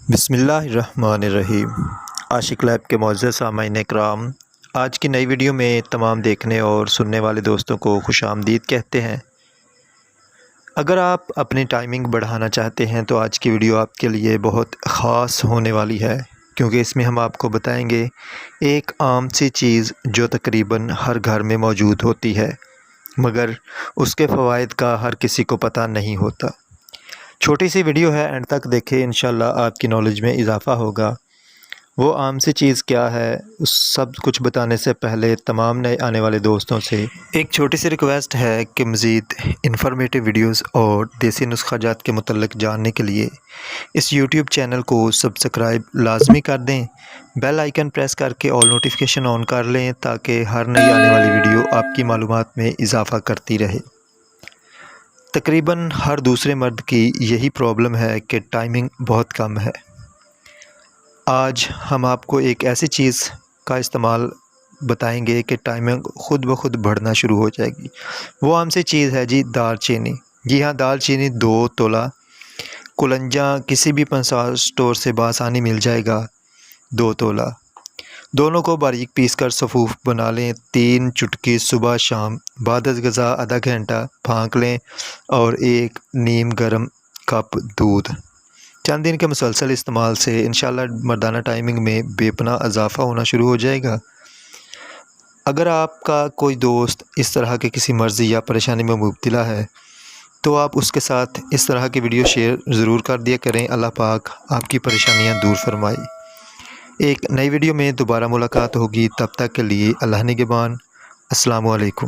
بسم اللہ الرحمن الرحیم۔ عاشق لیب کے معزز سامعین اکرام، آج کی نئی ویڈیو میں تمام دیکھنے اور سننے والے دوستوں کو خوش آمدید کہتے ہیں۔ اگر آپ اپنی ٹائمنگ بڑھانا چاہتے ہیں تو آج کی ویڈیو آپ کے لیے بہت خاص ہونے والی ہے، کیونکہ اس میں ہم آپ کو بتائیں گے ایک عام سی چیز جو تقریباً ہر گھر میں موجود ہوتی ہے، مگر اس کے فوائد کا ہر کسی کو پتہ نہیں ہوتا۔ چھوٹی سی ویڈیو ہے، اینڈ تک دیکھیں، انشاءاللہ آپ کی نالج میں اضافہ ہوگا۔ وہ عام سی چیز کیا ہے، اس سب کچھ بتانے سے پہلے تمام نئے آنے والے دوستوں سے ایک چھوٹی سی ریکویسٹ ہے کہ مزید انفارمیٹیو ویڈیوز اور دیسی نسخہ جات کے متعلق جاننے کے لیے اس یوٹیوب چینل کو سبسکرائب لازمی کر دیں، بیل آئیکن پریس کر کے آل نوٹیفیکیشن آن کر لیں تاکہ ہر نئی آنے والی ویڈیو آپ کی معلومات میں اضافہ کرتی رہے۔ تقریباً ہر دوسرے مرد کی یہی پرابلم ہے کہ ٹائمنگ بہت کم ہے۔ آج ہم آپ کو ایک ایسی چیز کا استعمال بتائیں گے کہ ٹائمنگ خود بخود بڑھنا شروع ہو جائے گی۔ وہ عام سی چیز ہے جی، دال چینی۔ جی ہاں، دال چینی 2 تولہ کلنجاں کسی بھی پنسال سٹور سے بآسانی مل جائے گا، 2 تولہ۔ دونوں کو باریک پیس کر صفوف بنا لیں، 3 چٹکی صبح شام، بعد از غذا آدھا گھنٹہ پھانک لیں، اور 1 نیم گرم کپ دودھ۔ چند دن کے مسلسل استعمال سے انشاءاللہ مردانہ ٹائمنگ میں بے پناہ اضافہ ہونا شروع ہو جائے گا۔ اگر آپ کا کوئی دوست اس طرح کے کسی مرضی یا پریشانی میں مبتلا ہے تو آپ اس کے ساتھ اس طرح کی ویڈیو شیئر ضرور کر دیا کریں۔ اللہ پاک آپ کی پریشانیاں دور فرمائے۔ ایک نئی ویڈیو میں دوبارہ ملاقات ہوگی، تب تک کے لیے اللہ نگہبان۔ السلام علیکم۔